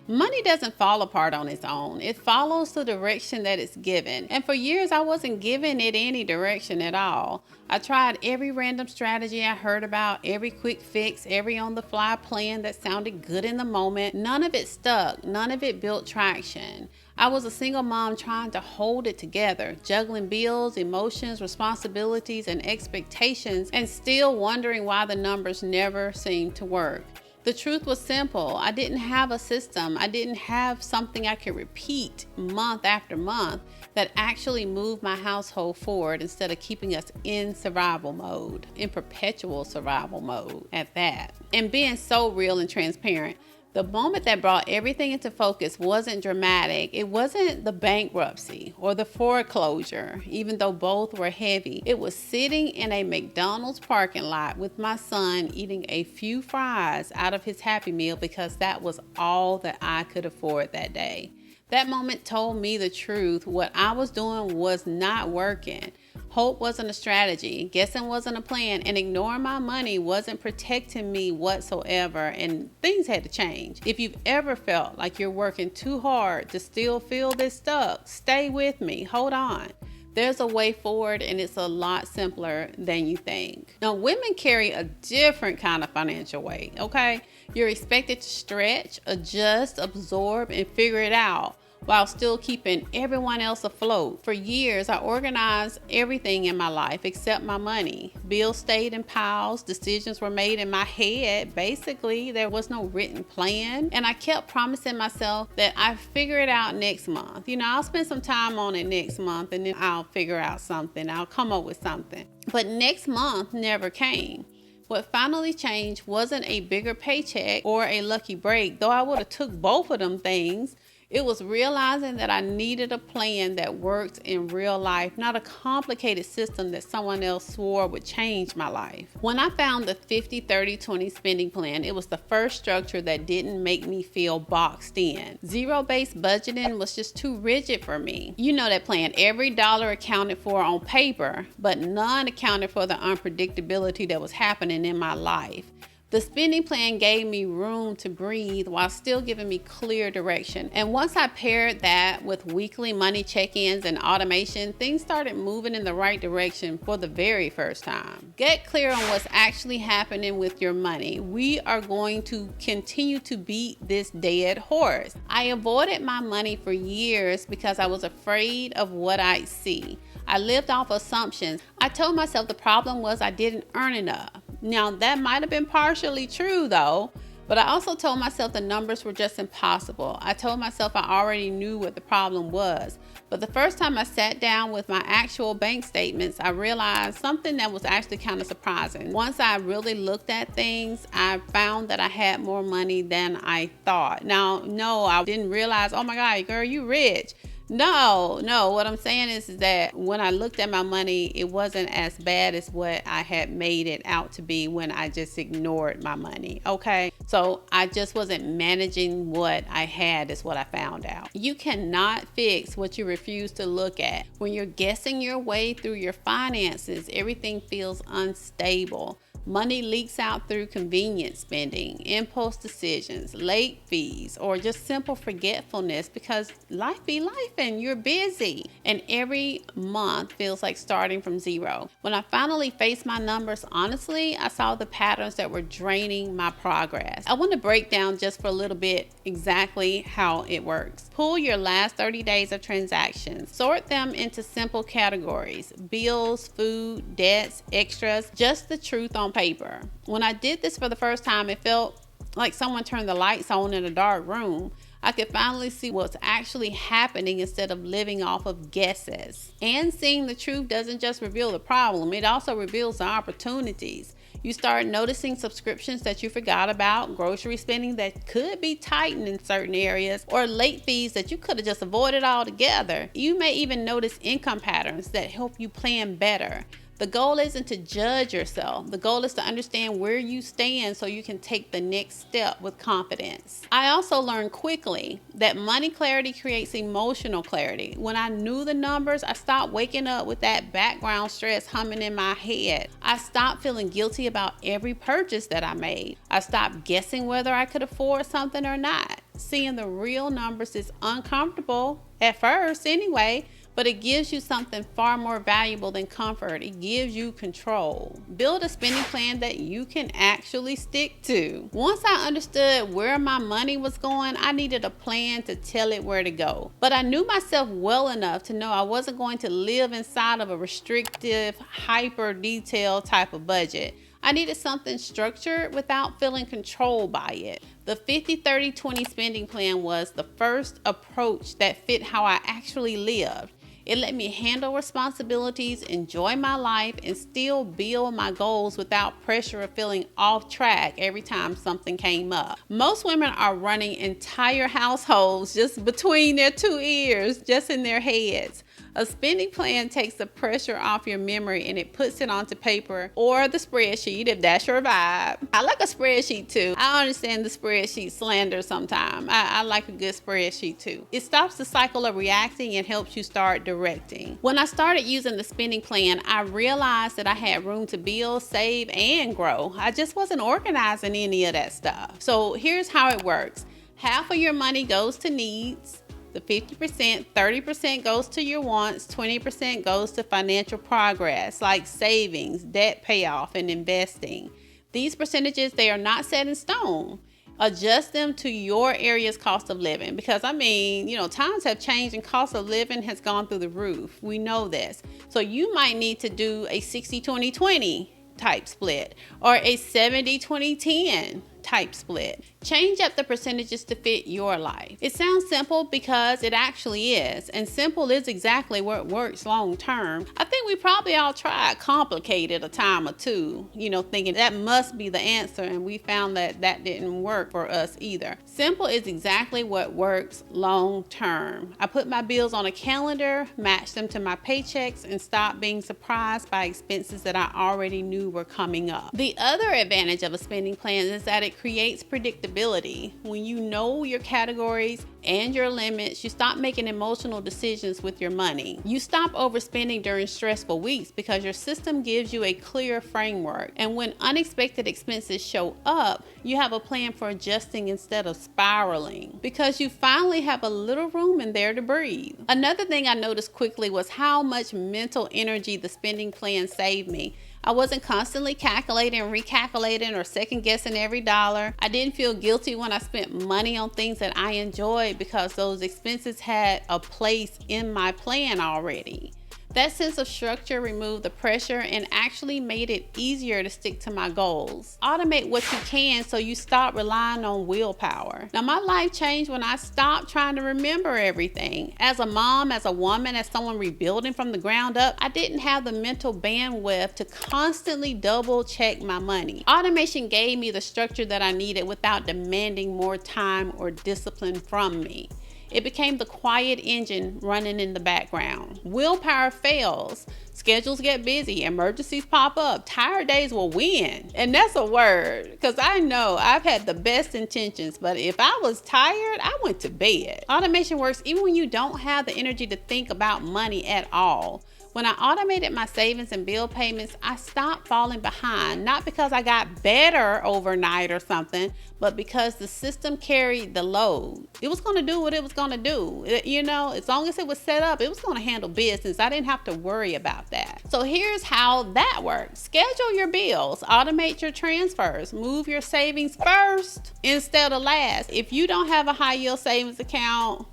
Money doesn't fall apart on its own. It follows the direction that it's given. And for years, I wasn't giving it any direction at all. I tried every random strategy I heard about, every quick fix, every on-the-fly plan that sounded good in the moment. None of it stuck. None of it built traction. I was a single mom trying to hold it together, juggling bills, emotions, responsibilities, and expectations, and still wondering why the numbers never seemed to work. The truth was simple. I didn't have a system. I didn't have something I could repeat month after month that actually moved my household forward instead of keeping us in survival mode, in perpetual survival mode at that. And being so real and transparent, the moment that brought everything into focus wasn't dramatic. It wasn't the bankruptcy or the foreclosure, even though both were heavy. It was sitting in a McDonald's parking lot with my son eating a few fries out of his Happy Meal because that was all that I could afford that day. That moment told me the truth. What I was doing was not working. Hope wasn't a strategy, guessing wasn't a plan, and ignoring my money wasn't protecting me whatsoever, and things had to change. If you've ever felt like you're working too hard to still feel this stuck, stay with me, hold on. There's a way forward, and it's a lot simpler than you think. Now, women carry a different kind of financial weight, okay? You're expected to stretch, adjust, absorb, and figure it out, while still keeping everyone else afloat. For years, I organized everything in my life except my money. Bills stayed in piles, decisions were made in my head. Basically, there was no written plan. And I kept promising myself that I'd figure it out next month. I'll spend some time on it next month and then I'll figure out something. I'll come up with something. But next month never came. What finally changed wasn't a bigger paycheck or a lucky break, though I would have took both of them things. It was realizing that I needed a plan that worked in real life, not a complicated system that someone else swore would change my life. When I found the 50-30-20 spending plan, it was the first structure that didn't make me feel boxed in. Zero-based budgeting was just too rigid for me. You know that plan, every dollar accounted for on paper, but none accounted for the unpredictability that was happening in my life. The spending plan gave me room to breathe while still giving me clear direction. And once I paired that with weekly money check-ins and automation, things started moving in the right direction for the very first time. Get clear on what's actually happening with your money. We are going to continue to beat this dead horse. I avoided my money for years because I was afraid of what I'd see. I lived off assumptions. I told myself the problem was I didn't earn enough. Now, that might have been partially true though, but I also told myself the numbers were just impossible. I told myself I already knew what the problem was. But the first time I sat down with my actual bank statements, I realized something that was actually kind of surprising. Once I really looked at things, I found that I had more money than I thought. Now, no, I didn't realize, oh my God, girl, you rich. No, what I'm saying is that when I looked at my money, it wasn't as bad as what I had made it out to be when I just ignored my money, okay? So I just wasn't managing what I had is what I found out. You cannot fix what you refuse to look at. When you're guessing your way through your finances, everything feels unstable. Money leaks out through convenience spending, impulse decisions, late fees, or just simple forgetfulness because life be life and you're busy. And every month feels like starting from zero. When I finally faced my numbers honestly, I saw the patterns that were draining my progress. I want to break down just for a little bit exactly how it works. Pull your last 30 days of transactions. Sort them into simple categories: bills, food, debts, extras, just the truth on paper. When I did this for the first time, it felt like someone turned the lights on in a dark room. I could finally see what's actually happening instead of living off of guesses. And seeing the truth doesn't just reveal the problem, it also reveals the opportunities. You start noticing subscriptions that you forgot about, grocery spending that could be tightened in certain areas, or late fees that you could have just avoided altogether. You may even notice income patterns that help you plan better. The goal isn't to judge yourself. The goal is to understand where you stand so you can take the next step with confidence. I also learned quickly that money clarity creates emotional clarity. When I knew the numbers, I stopped waking up with that background stress humming in my head. I stopped feeling guilty about every purchase that I made. I stopped guessing whether I could afford something or not. Seeing the real numbers is uncomfortable at first anyway, but it gives you something far more valuable than comfort. It gives you control. Build a spending plan that you can actually stick to. Once I understood where my money was going, I needed a plan to tell it where to go. But I knew myself well enough to know I wasn't going to live inside of a restrictive, hyper detailed type of budget. I needed something structured without feeling controlled by it. The 50-30-20 spending plan was the first approach that fit how I actually lived. It let me handle responsibilities, enjoy my life, and still build my goals without pressure of feeling off track every time something came up. Most women are running entire households just between their two ears, just in their heads. A spending plan takes the pressure off your memory and it puts it onto paper or the spreadsheet if that's your vibe. I like a spreadsheet too. I understand the spreadsheet slander sometimes. I like a good spreadsheet too. It stops the cycle of reacting and helps you start directing. When I started using the spending plan, I realized that I had room to build, save, and grow. I just wasn't organizing any of that stuff. So here's how it works. Half of your money goes to needs. The 50%, 30% goes to your wants, 20% goes to financial progress like savings, debt payoff, and investing. These percentages, they are not set in stone. Adjust them to your area's cost of living because times have changed and cost of living has gone through the roof. We know this. So you might need to do a 60-20-20 type split or a 70-20-10 type split. Change up the percentages to fit your life. It sounds simple because it actually is, and simple is exactly what works long term. I think we probably all tried complicated a time or two, thinking that must be the answer, and we found that didn't work for us either. Simple is exactly what works long term. I put my bills on a calendar, matched them to my paychecks, and stopped being surprised by expenses that I already knew were coming up. The other advantage of a spending plan is that it creates predictability. When you know your categories and your limits, you stop making emotional decisions with your money. You stop overspending during stressful weeks because your system gives you a clear framework. And when unexpected expenses show up, you have a plan for adjusting instead of spiraling because you finally have a little room in there to breathe. Another thing I noticed quickly was how much mental energy the spending plan saved me. I wasn't constantly calculating, recalculating, or second guessing every dollar. I didn't feel guilty when I spent money on things that I enjoyed because those expenses had a place in my plan already. That sense of structure removed the pressure and actually made it easier to stick to my goals. Automate what you can so you stop relying on willpower. Now, my life changed when I stopped trying to remember everything. As a mom, as a woman, as someone rebuilding from the ground up, I didn't have the mental bandwidth to constantly double check my money. Automation gave me the structure that I needed without demanding more time or discipline from me. It became the quiet engine running in the background. Willpower fails. Schedules get busy. Emergencies pop up. Tired days will win. And that's a word, because I know I've had the best intentions, but if I was tired, I went to bed. Automation works even when you don't have the energy to think about money at all. When I automated my savings and bill payments, I stopped falling behind, not because I got better overnight or something, but because the system carried the load. It was going to do what it was going to do. As long as it was set up, it was going to handle business. I didn't have to worry about that. So here's how that works. Schedule your bills, automate your transfers, move your savings first instead of last. If you don't have a high yield savings account,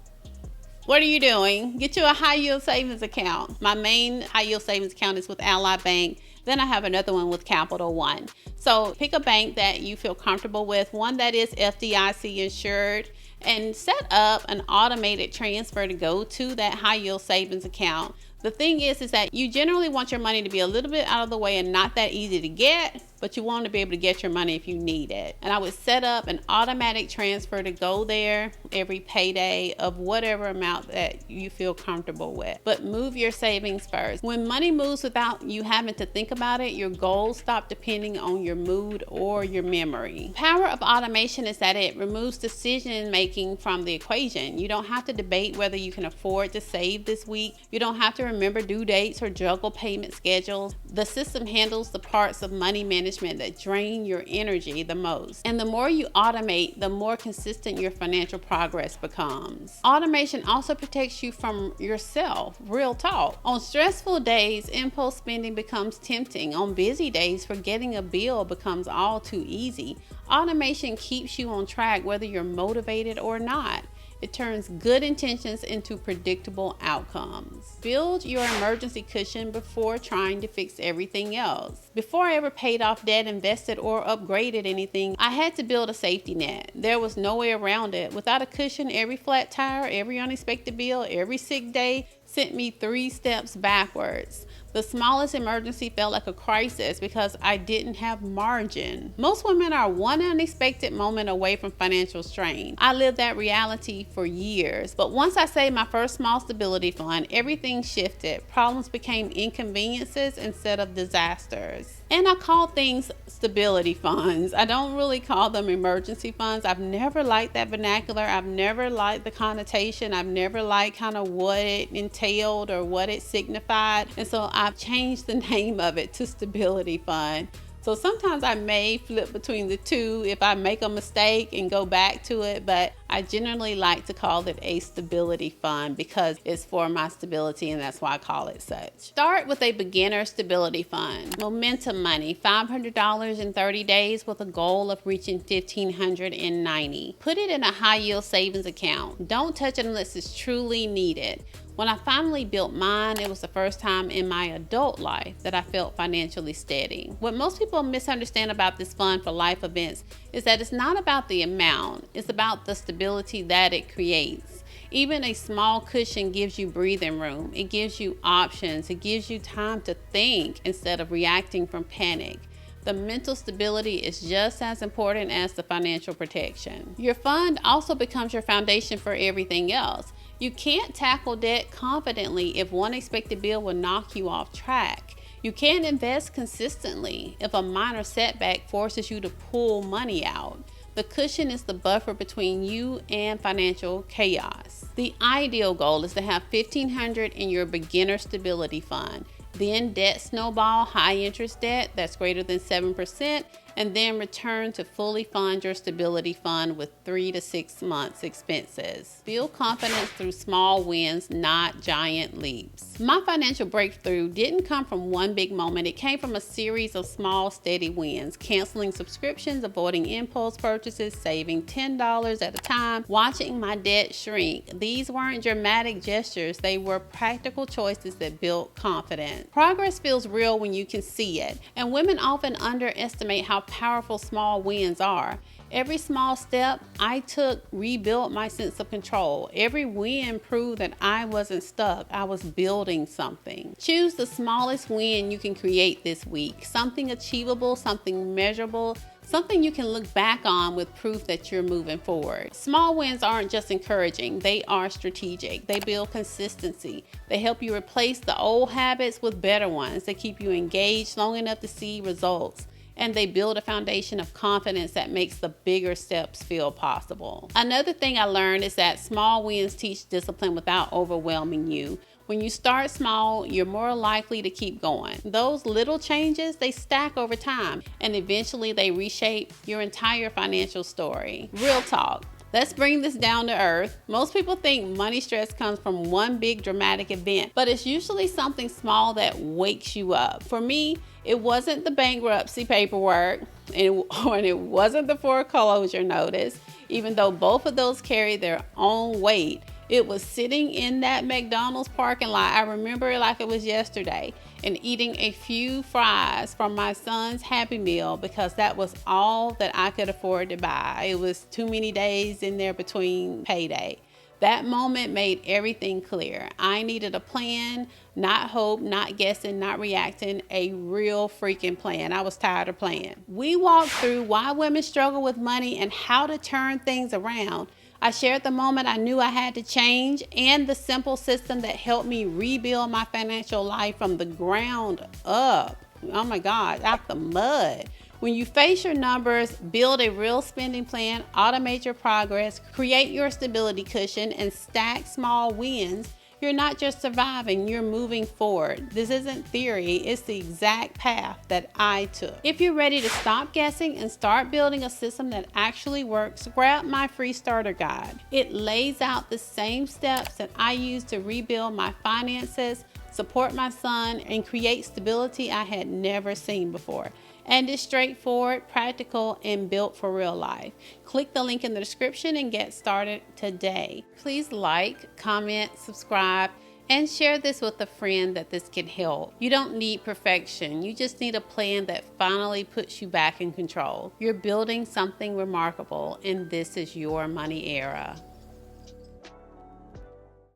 what are you doing? Get you a high yield savings account. My main high yield savings account is with Ally Bank. Then I have another one with Capital One. So pick a bank that you feel comfortable with, one that is FDIC insured, and set up an automated transfer to go to that high yield savings account. The thing is that you generally want your money to be a little bit out of the way and not that easy to get, but you want to be able to get your money if you need it. And I would set up an automatic transfer to go there every payday of whatever amount that you feel comfortable with. But move your savings first. When money moves without you having to think about it, your goals stop depending on your mood or your memory. Power of automation is that it removes decision making from the equation. You don't have to debate whether you can afford to save this week. You don't have to remember due dates or juggle payment schedules. The system handles the parts of money management management that drain your energy the most. And the more you automate, the more consistent your financial progress becomes. Automation also protects you from yourself. Real talk. On stressful days, impulse spending becomes tempting. On busy days, forgetting a bill becomes all too easy. Automation keeps you on track whether you're motivated or not. It turns good intentions into predictable outcomes. Build your emergency cushion before trying to fix everything else. Before I ever paid off debt, invested, or upgraded anything, I had to build a safety net. There was no way around it. Without a cushion, every flat tire, every unexpected bill, every sick day sent me 3 steps backwards. The smallest emergency felt like a crisis because I didn't have margin. Most women are one unexpected moment away from financial strain. I lived that reality for years, but once I saved my first small stability fund, everything shifted. Problems became inconveniences instead of disasters. And I call things stability funds. I don't really call them emergency funds. I've never liked that vernacular. I've never liked the connotation. I've never liked kind of what it entailed or what it signified. And so I've changed the name of it to stability fund. So sometimes I may flip between the two if I make a mistake and go back to it, but I generally like to call it a stability fund because it's for my stability, and that's why I call it such. Start with a beginner stability fund. Momentum money, $500 in 30 days with a goal of reaching $1,500 in 90. Put it in a high yield savings account. Don't touch it unless it's truly needed. When I finally built mine, it was the first time in my adult life that I felt financially steady. What most people misunderstand about this fund for life events is that it's not about the amount, it's about the stability that it creates. Even a small cushion gives you breathing room. It gives you options. It gives you time to think instead of reacting from panic. The mental stability is just as important as the financial protection. Your fund also becomes your foundation for everything else. You can't tackle debt confidently if one expected bill will knock you off track. You can't invest consistently if a minor setback forces you to pull money out. The cushion is the buffer between you and financial chaos. The ideal goal is to have $1,500 in your beginner stability fund. Then debt snowball, high interest debt that's greater than 7%, and then return to fully fund your stability fund with 3 to 6 months expenses. Build confidence through small wins, not giant leaps. My financial breakthrough didn't come from one big moment. It came from a series of small, steady wins. Canceling subscriptions, avoiding impulse purchases, saving $10 at a time, watching my debt shrink. These weren't dramatic gestures. They were practical choices that built confidence. Progress feels real when you can see it, and women often underestimate how powerful small wins are. Every small step I took rebuilt my sense of control. Every win proved that I wasn't stuck. I was building something. Choose the smallest win you can create this week. Something achievable, something measurable, something you can look back on with proof that you're moving forward. Small wins aren't just encouraging, they are strategic. They build consistency. They help you replace the old habits with better ones. They keep you engaged long enough to see results. And they build a foundation of confidence that makes the bigger steps feel possible. Another thing I learned is that small wins teach discipline without overwhelming you. When you start small, you're more likely to keep going. Those little changes, they stack over time, and eventually they reshape your entire financial story. Real talk. Let's bring this down to earth. Most people think money stress comes from one big dramatic event, but it's usually something small that wakes you up. For me, it wasn't the bankruptcy paperwork, and it wasn't the foreclosure notice, even though both of those carry their own weight. It was sitting in that McDonald's parking lot. I remember it like it was yesterday, and eating a few fries from my son's Happy Meal because that was all that I could afford to buy. It was too many days in there between payday. That moment made everything clear. I needed a plan, not hope, not guessing, not reacting, a real freaking plan. I was tired of playing. We walked through why women struggle with money and how to turn things around. I shared the moment I knew I had to change and the simple system that helped me rebuild my financial life from the ground up. Oh my God, out the mud. When you face your numbers, build a real spending plan, automate your progress, create your stability cushion, and stack small wins, You're not just surviving, you're moving forward. This isn't theory, it's the exact path that I took. If you're ready to stop guessing and start building a system that actually works, grab my free starter guide. It lays out the same steps that I use to rebuild my finances, support my son, and create stability I had never seen before. And it's straightforward, practical, and built for real life. Click the link in the description and get started today. Please like, comment, subscribe, and share this with a friend that this can help. You don't need perfection. You just need a plan that finally puts you back in control. You're building something remarkable, and this is your money era.